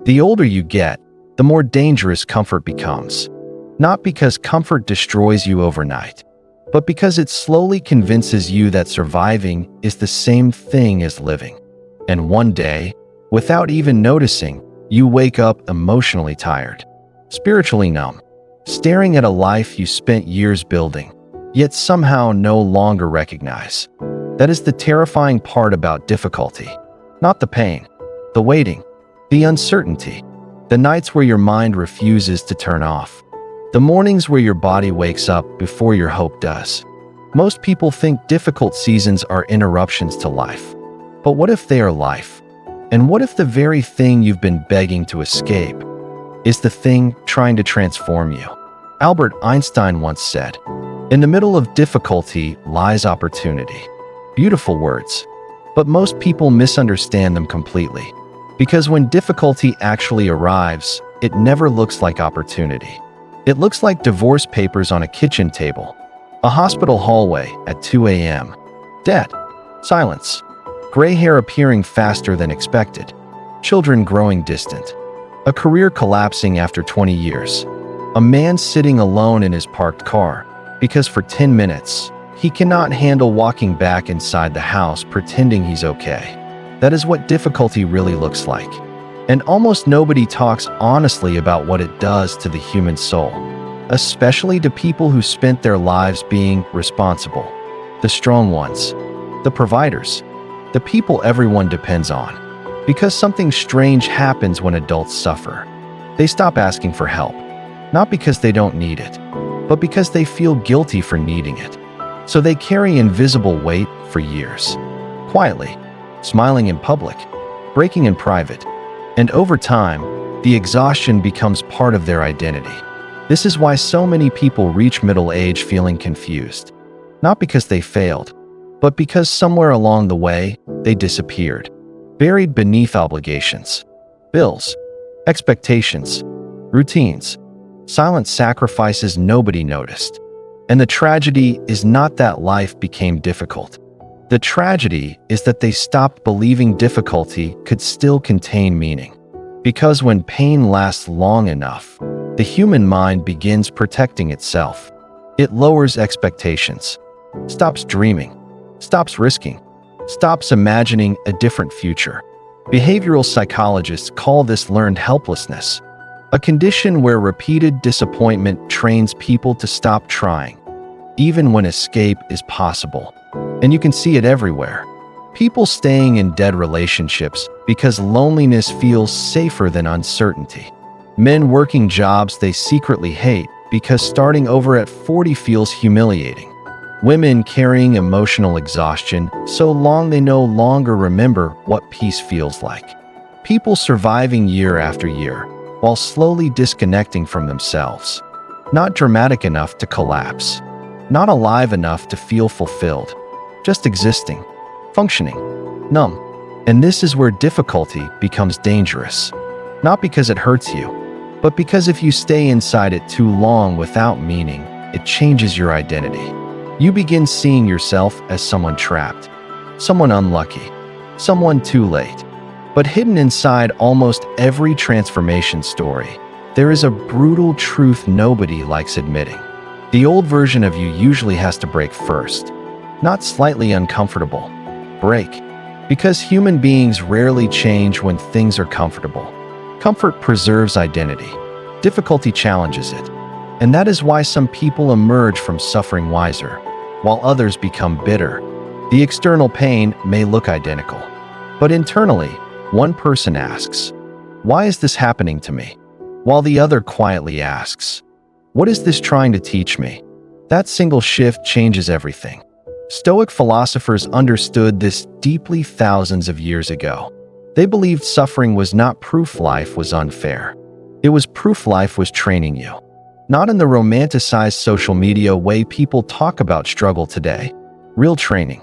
The older you get, the more dangerous comfort becomes. Not because comfort destroys you overnight, but because it slowly convinces you that surviving is the same thing as living. And one day, without even noticing, you wake up emotionally tired, spiritually numb, staring at a life you spent years building, yet somehow no longer recognize. That is the terrifying part about difficulty. Not the pain, the waiting, the uncertainty, the nights where your mind refuses to turn off, the mornings where your body wakes up before your hope does. Most people think difficult seasons are interruptions to life. But what if they are life? And what if the very thing you've been begging to escape is the thing trying to transform you? Albert Einstein once said, "In the middle of difficulty lies opportunity." Beautiful words, but most people misunderstand them completely. Because when difficulty actually arrives, it never looks like opportunity. It looks like divorce papers on a kitchen table, a hospital hallway at 2 a.m., dead, silence, gray hair appearing faster than expected, children growing distant, a career collapsing after 20 years, a man sitting alone in his parked car because for 10 minutes, he cannot handle walking back inside the house pretending he's okay. That is what difficulty really looks like. And almost nobody talks honestly about what it does to the human soul, especially to people who spent their lives being responsible, the strong ones, the providers, the people everyone depends on. Because something strange happens when adults suffer. They stop asking for help, not because they don't need it, but because they feel guilty for needing it. So they carry invisible weight for years, quietly, smiling in public, breaking in private, and over time, the exhaustion becomes part of their identity. This is why so many people reach middle age feeling confused, not because they failed, but because somewhere along the way, they disappeared, buried beneath obligations, bills, expectations, routines, silent sacrifices nobody noticed. And the tragedy is not that life became difficult. The tragedy is that they stopped believing difficulty could still contain meaning. Because when pain lasts long enough, the human mind begins protecting itself. It lowers expectations, stops dreaming, stops risking, stops imagining a different future. Behavioral psychologists call this learned helplessness, a condition where repeated disappointment trains people to stop trying, even when escape is possible. And you can see it everywhere. People staying in dead relationships because loneliness feels safer than uncertainty. Men working jobs they secretly hate because starting over at 40 feels humiliating. Women carrying emotional exhaustion so long they no longer remember what peace feels like. People surviving year after year while slowly disconnecting from themselves. Not dramatic enough to collapse. Not alive enough to feel fulfilled. Just existing, functioning, numb. And this is where difficulty becomes dangerous. Not because it hurts you, but because if you stay inside it too long without meaning, it changes your identity. You begin seeing yourself as someone trapped, someone unlucky, someone too late. But hidden inside almost every transformation story, there is a brutal truth nobody likes admitting. The old version of you usually has to break first. Not slightly uncomfortable. Break. Because human beings rarely change when things are comfortable. Comfort preserves identity. Difficulty challenges it. And that is why some people emerge from suffering wiser, while others become bitter. The external pain may look identical. But internally, one person asks, "Why is this happening to me?" While the other quietly asks, "What is this trying to teach me?" That single shift changes everything. Stoic philosophers understood this deeply thousands of years ago. They believed suffering was not proof life was unfair. It was proof life was training you. Not in the romanticized social media way people talk about struggle today. Real training.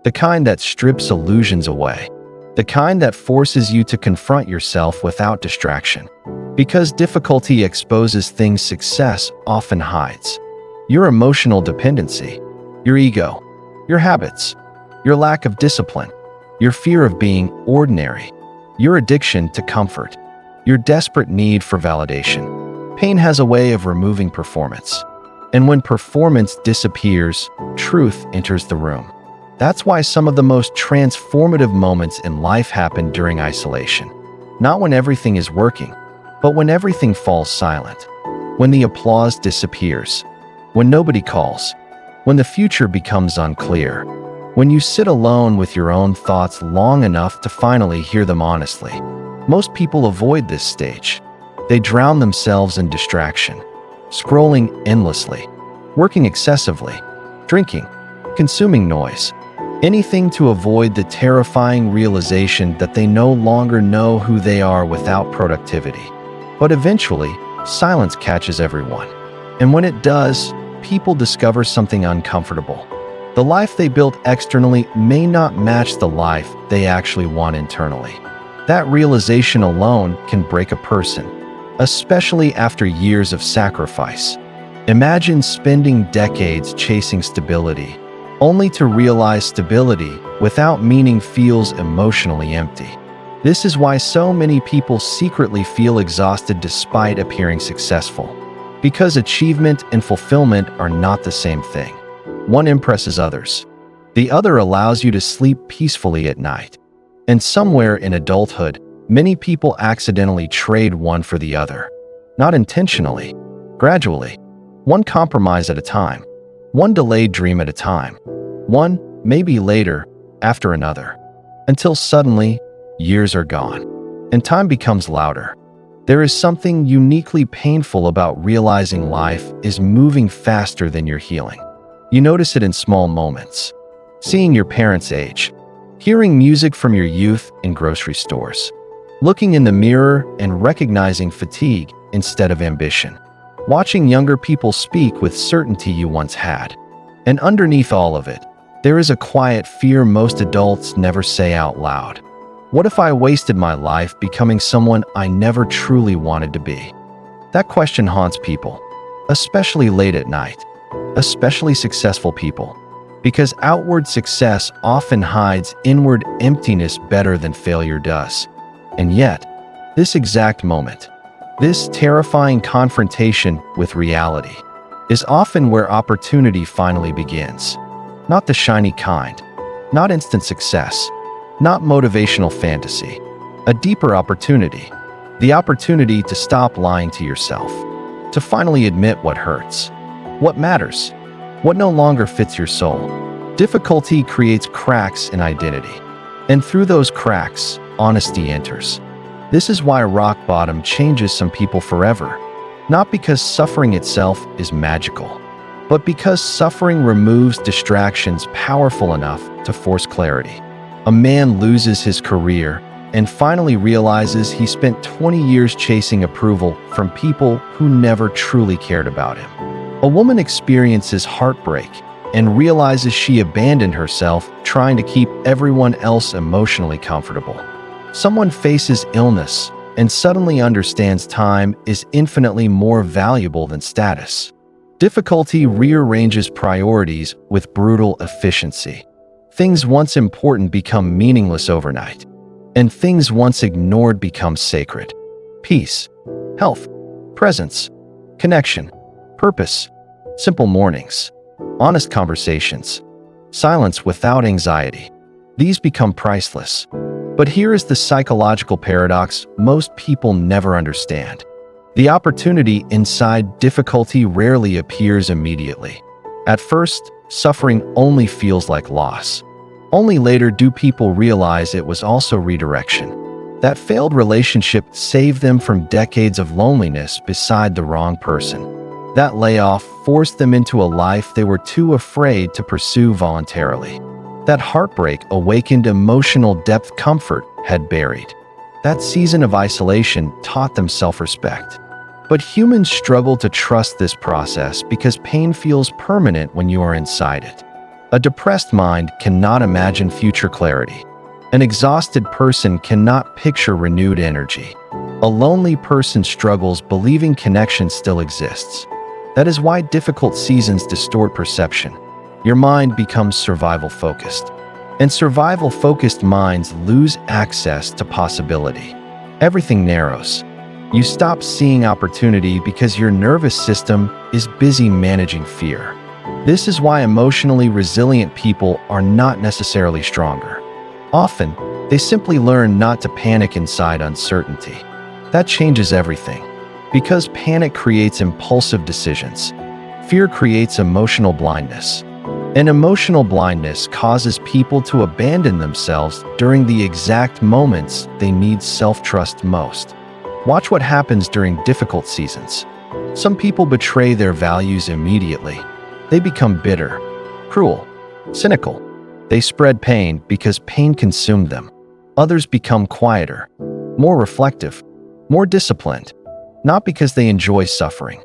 The kind that strips illusions away. The kind that forces you to confront yourself without distraction. Because difficulty exposes things success often hides. Your emotional dependency, your ego, your habits, your lack of discipline, your fear of being ordinary, your addiction to comfort. your desperate need for validation. Pain has a way of removing performance. And when performance disappears, truth enters the room. That's why some of the most transformative moments in life happen during isolation. Not when everything is working, but when everything falls silent. When the applause disappears. When nobody calls. When the future becomes unclear. When you sit alone with your own thoughts long enough to finally hear them honestly. Most people avoid this stage. They drown themselves in distraction, scrolling endlessly, working excessively, drinking, consuming noise, anything to avoid the terrifying realization that they no longer know who they are without productivity. But eventually, silence catches everyone. And when it does, people discover something uncomfortable. The life they built externally may not match the life they actually want internally. That realization alone can break a person, especially after years of sacrifice. Imagine spending decades chasing stability, only to realize stability without meaning feels emotionally empty. This is why so many people secretly feel exhausted despite appearing successful. Because achievement and fulfillment are not the same thing. One impresses others. The other allows you to sleep peacefully at night. And somewhere in adulthood, many people accidentally trade one for the other. Not intentionally, gradually. One compromise at a time. One delayed dream at a time. One, maybe later, after another. Until suddenly, years are gone. And time becomes louder. There is something uniquely painful about realizing life is moving faster than your healing. You notice it in small moments. Seeing your parents age. Hearing music from your youth in grocery stores. Looking in the mirror and recognizing fatigue instead of ambition. Watching younger people speak with certainty you once had. And underneath all of it, there is a quiet fear most adults never say out loud. What if I wasted my life becoming someone I never truly wanted to be? That question haunts people, especially late at night. Especially successful people, because outward success often hides inward emptiness better than failure does. And yet, this exact moment, this terrifying confrontation with reality, is often where opportunity finally begins. Not the shiny kind, not instant success, not motivational fantasy, a deeper opportunity, the opportunity to stop lying to yourself, to finally admit what hurts. What matters? What no longer fits your soul? Difficulty creates cracks in identity. And through those cracks, honesty enters. This is why rock bottom changes some people forever. Not because suffering itself is magical, but because suffering removes distractions powerful enough to force clarity. A man loses his career and finally realizes he spent 20 years chasing approval from people who never truly cared about him. A woman experiences heartbreak and realizes she abandoned herself trying to keep everyone else emotionally comfortable. Someone faces illness and suddenly understands time is infinitely more valuable than status. Difficulty rearranges priorities with brutal efficiency. Things once important become meaningless overnight, and things once ignored become sacred. Peace, health, presence, connection, purpose, simple mornings, honest conversations, silence without anxiety. These become priceless. But here is the psychological paradox most people never understand. The opportunity inside difficulty rarely appears immediately. At first, suffering only feels like loss. Only later do people realize it was also redirection. That failed relationship saved them from decades of loneliness beside the wrong person. That layoff forced them into a life they were too afraid to pursue voluntarily. That heartbreak awakened emotional depth comfort had buried. That season of isolation taught them self-respect. But humans struggle to trust this process because pain feels permanent when you are inside it. A depressed mind cannot imagine future clarity. An exhausted person cannot picture renewed energy. A lonely person struggles believing connection still exists. That is why difficult seasons distort perception. Your mind becomes survival-focused. And survival-focused minds lose access to possibility. Everything narrows. You stop seeing opportunity because your nervous system is busy managing fear. This is why emotionally resilient people are not necessarily stronger. Often, they simply learn not to panic inside uncertainty. That changes everything. Because panic creates impulsive decisions. Fear creates emotional blindness. And emotional blindness causes people to abandon themselves during the exact moments they need self-trust most. Watch what happens during difficult seasons. Some people betray their values immediately. They become bitter, cruel, cynical. They spread pain because pain consumed them. Others become quieter, more reflective, more disciplined, not because they enjoy suffering,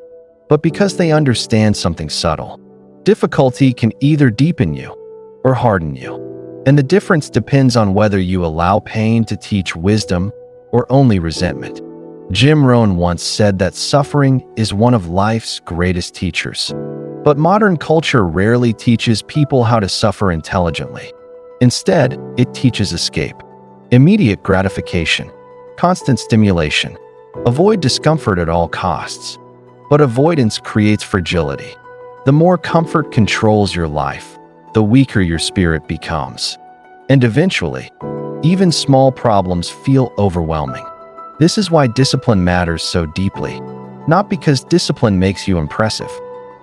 but because they understand something subtle. Difficulty can either deepen you or harden you, and the difference depends on whether you allow pain to teach wisdom or only resentment. Jim Rohn once said that suffering is one of life's greatest teachers. But modern culture rarely teaches people how to suffer intelligently. Instead, it teaches escape, immediate gratification, constant stimulation. Avoid discomfort at all costs. But avoidance creates fragility. The more comfort controls your life, the weaker your spirit becomes. And eventually, even small problems feel overwhelming. This is why discipline matters so deeply. Not because discipline makes you impressive,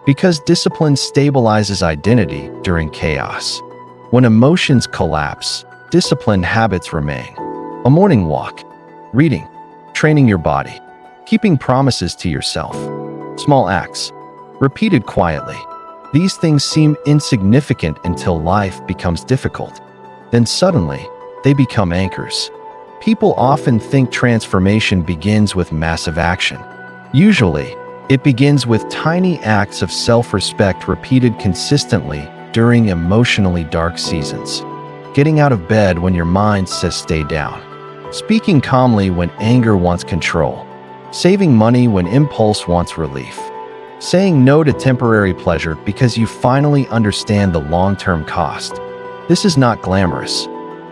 because discipline stabilizes identity during chaos. When emotions collapse, disciplined habits remain. A morning walk, reading, training your body, keeping promises to yourself. Small acts, repeated quietly. These things seem insignificant until life becomes difficult. Then suddenly, they become anchors. People often think transformation begins with massive action. Usually, it begins with tiny acts of self-respect repeated consistently during emotionally dark seasons. Getting out of bed when your mind says stay down. Speaking calmly when anger wants control. Saving money when impulse wants relief. Saying no to temporary pleasure because you finally understand the long-term cost. This is not glamorous.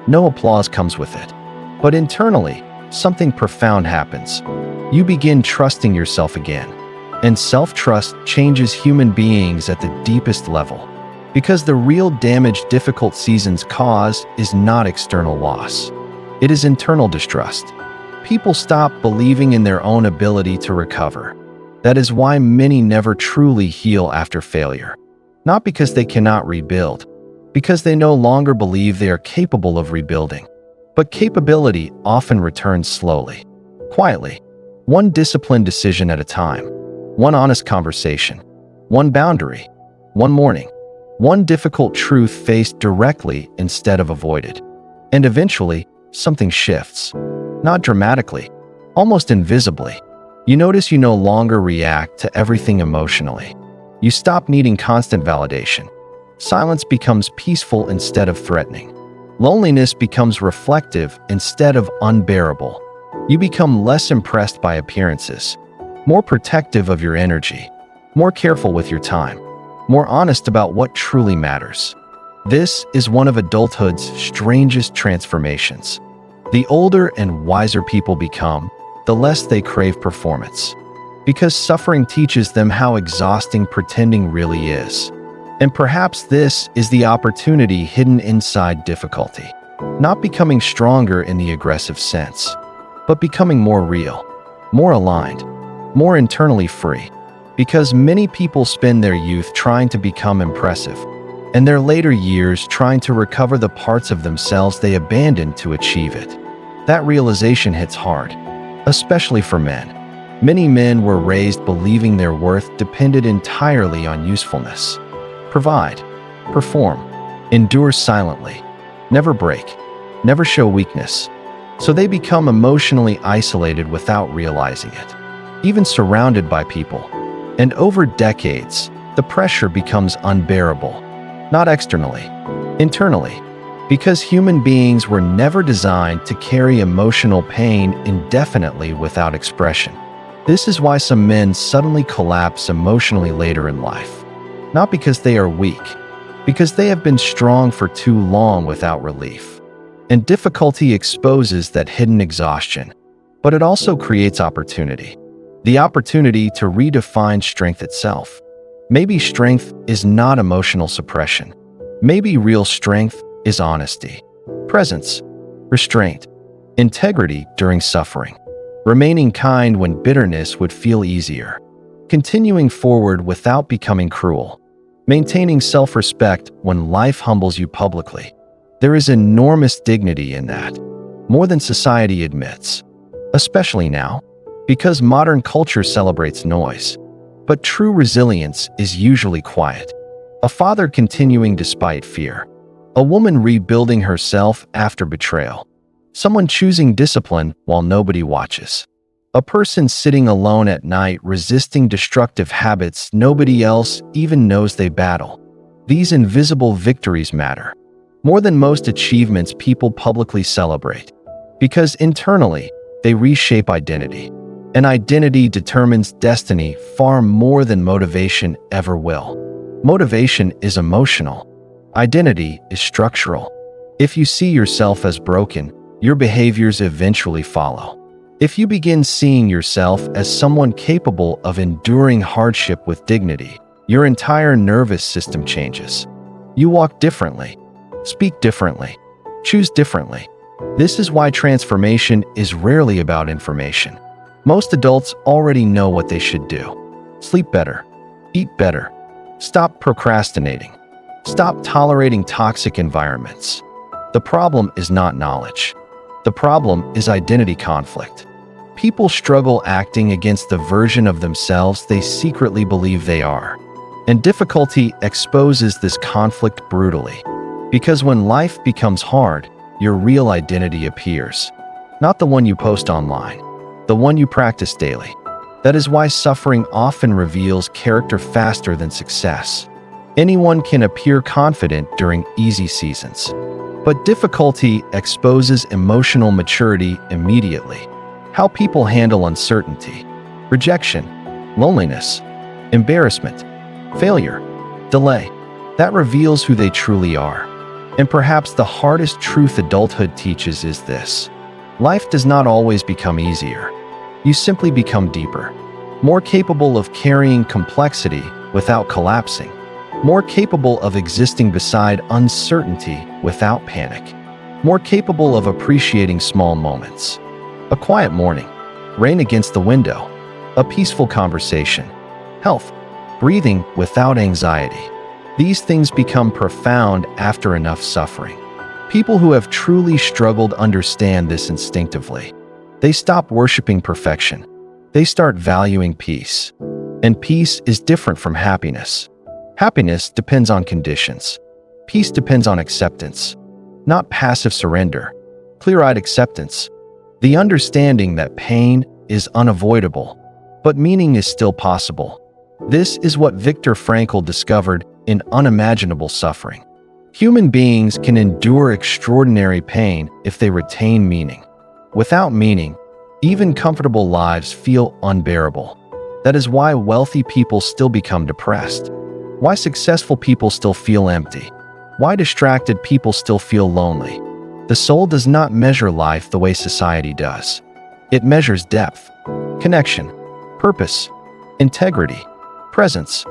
No applause comes with it. But internally, something profound happens. You begin trusting yourself again. And self-trust changes human beings at the deepest level. Because the real damage difficult seasons cause is not external loss. It is internal distrust. People stop believing in their own ability to recover. That is why many never truly heal after failure. Not because they cannot rebuild, because they no longer believe they are capable of rebuilding. But capability often returns slowly, quietly, one disciplined decision at a time, one honest conversation, one boundary, one morning, one difficult truth faced directly instead of avoided. And eventually, something shifts. Not dramatically, almost invisibly. You notice you no longer react to everything emotionally. You stop needing constant validation. Silence becomes peaceful instead of threatening. Loneliness becomes reflective instead of unbearable. You become less impressed by appearances, more protective of your energy, more careful with your time, more honest about what truly matters. This is one of adulthood's strangest transformations. The older and wiser people become, the less they crave performance. Because suffering teaches them how exhausting pretending really is. And perhaps this is the opportunity hidden inside difficulty. Not becoming stronger in the aggressive sense, but becoming more real, more aligned, more internally free. Because many people spend their youth trying to become impressive, and their later years trying to recover the parts of themselves they abandoned to achieve it. That realization hits hard, especially for men. Many men were raised believing their worth depended entirely on usefulness. Provide, perform, endure silently, never break, never show weakness. So they become emotionally isolated without realizing it, even surrounded by people. And over decades, the pressure becomes unbearable, not externally, internally, because human beings were never designed to carry emotional pain indefinitely without expression. This is why some men suddenly collapse emotionally later in life. Not because they are weak, because they have been strong for too long without relief. And difficulty exposes that hidden exhaustion. But it also creates opportunity. The opportunity to redefine strength itself. Maybe strength is not emotional suppression. Maybe real strength is honesty, presence, restraint, integrity during suffering, remaining kind when bitterness would feel easier, continuing forward without becoming cruel, maintaining self-respect when life humbles you publicly. There is enormous dignity in that, more than society admits, especially now, because modern culture celebrates noise. But true resilience is usually quiet. A father continuing despite fear. A woman rebuilding herself after betrayal. Someone choosing discipline while nobody watches. A person sitting alone at night resisting destructive habits nobody else even knows they battle. These invisible victories matter more than most achievements people publicly celebrate, because internally, they reshape identity. And identity determines destiny far more than motivation ever will. Motivation is emotional. Identity is structural. If you see yourself as broken, your behaviors eventually follow. If you begin seeing yourself as someone capable of enduring hardship with dignity, your entire nervous system changes. You walk differently, speak differently, choose differently. This is why transformation is rarely about information. Most adults already know what they should do. Sleep better, eat better, stop procrastinating, stop tolerating toxic environments. The problem is not knowledge. The problem is identity conflict. People struggle acting against the version of themselves they secretly believe they are. And difficulty exposes this conflict brutally. Because when life becomes hard, your real identity appears. Not the one you post online, the one you practice daily. That is why suffering often reveals character faster than success. Anyone can appear confident during easy seasons. But difficulty exposes emotional maturity immediately. How people handle uncertainty, rejection, loneliness, embarrassment, failure, delay. That reveals who they truly are. And perhaps the hardest truth adulthood teaches is this. Life does not always become easier. You simply become deeper, more capable of carrying complexity without collapsing, more capable of existing beside uncertainty without panic, more capable of appreciating small moments. A quiet morning, rain against the window, a peaceful conversation, health, breathing without anxiety. These things become profound after enough suffering. People who have truly struggled understand this instinctively. They stop worshiping perfection. They start valuing peace. And peace is different from happiness. Happiness depends on conditions. Peace depends on acceptance, not passive surrender, clear-eyed acceptance. The understanding that pain is unavoidable, but meaning is still possible. This is what Viktor Frankl discovered in Unimaginable Suffering. Human beings can endure extraordinary pain if they retain meaning. Without meaning, even comfortable lives feel unbearable. That is why wealthy people still become depressed. Why successful people still feel empty. Why distracted people still feel lonely. The soul does not measure life the way society does. It measures depth, connection, purpose, integrity, presence,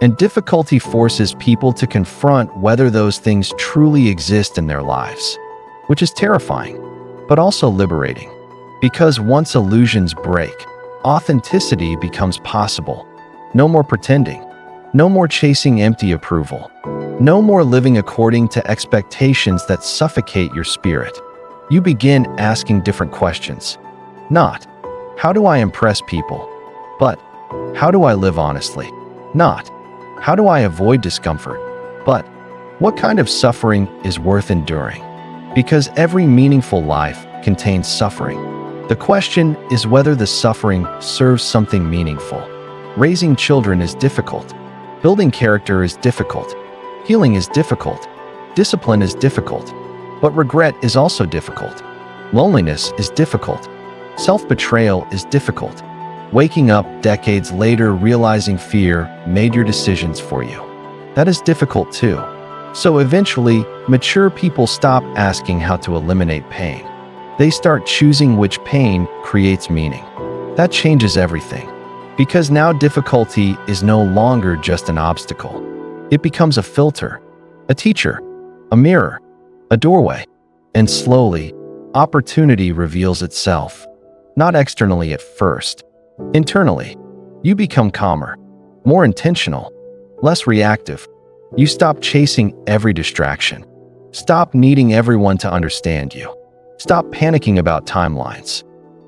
and difficulty forces people to confront whether those things truly exist in their lives, which is terrifying, but also liberating. Because once illusions break, authenticity becomes possible. No more pretending. No more chasing empty approval. No more living according to expectations that suffocate your spirit. You begin asking different questions. Not, how do I impress people? But, how do I live honestly? Not, how do I avoid discomfort? But, what kind of suffering is worth enduring? Because every meaningful life contains suffering. The question is whether the suffering serves something meaningful. Raising children is difficult. Building character is difficult. Healing is difficult. Discipline is difficult. But regret is also difficult. Loneliness is difficult. Self-betrayal is difficult. Waking up decades later realizing fear made your decisions for you. That is difficult too. So eventually, mature people stop asking how to eliminate pain. They start choosing which pain creates meaning. That changes everything. Because now difficulty is no longer just an obstacle. It becomes a filter, a teacher, a mirror, a doorway. And slowly, opportunity reveals itself. Not externally at first. Internally, you become calmer, more intentional, less reactive. You stop chasing every distraction. Stop needing everyone to understand you. Stop panicking about timelines.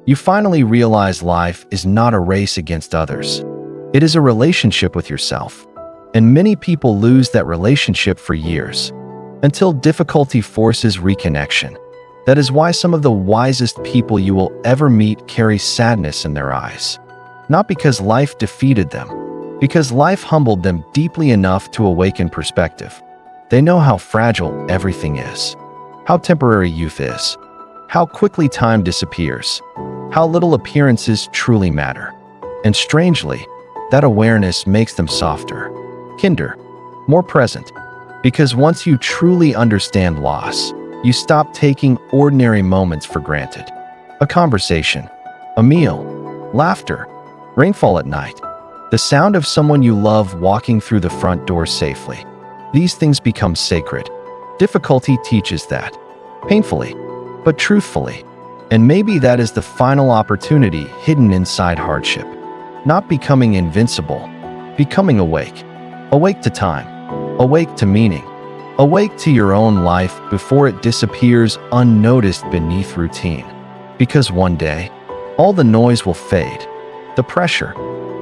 You finally realize life is not a race against others. It is a relationship with yourself. And many people lose that relationship for years, until difficulty forces reconnection. That is why some of the wisest people you will ever meet carry sadness in their eyes. Not because life defeated them, because life humbled them deeply enough to awaken perspective. They know how fragile everything is, how temporary youth is, how quickly time disappears, how little appearances truly matter. And strangely, that awareness makes them softer, kinder, more present. Because once you truly understand loss, you stop taking ordinary moments for granted. A conversation, a meal, laughter, rainfall at night, the sound of someone you love walking through the front door safely. These things become sacred. Difficulty teaches that, painfully, but truthfully. And maybe that is the final opportunity hidden inside hardship. Not becoming invincible, becoming awake. Awake to time, awake to meaning, awake to your own life before it disappears unnoticed beneath routine. Because one day, all the noise will fade. The pressure,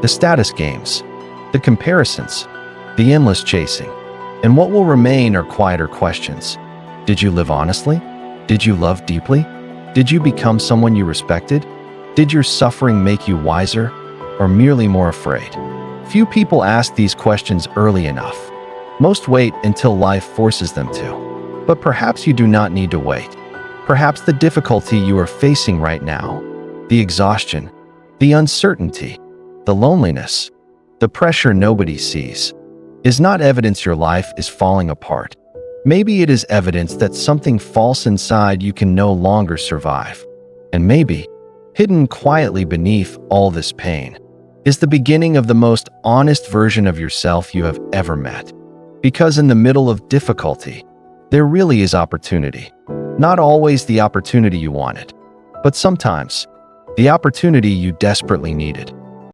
the status games, the comparisons, the endless chasing. And what will remain are quieter questions. Did you live honestly? Did you love deeply? Did you become someone you respected? Did your suffering make you wiser, or merely more afraid? Few people ask these questions early enough. Most wait until life forces them to. But perhaps you do not need to wait. Perhaps the difficulty you are facing right now, the exhaustion, the uncertainty, the loneliness, the pressure nobody sees, is not evidence your life is falling apart. Maybe it is evidence that something false inside you can no longer survive. And maybe, hidden quietly beneath all this pain, is the beginning of the most honest version of yourself you have ever met. Because in the middle of difficulty, there really is opportunity. Not always the opportunity you wanted, but sometimes the opportunity you desperately needed.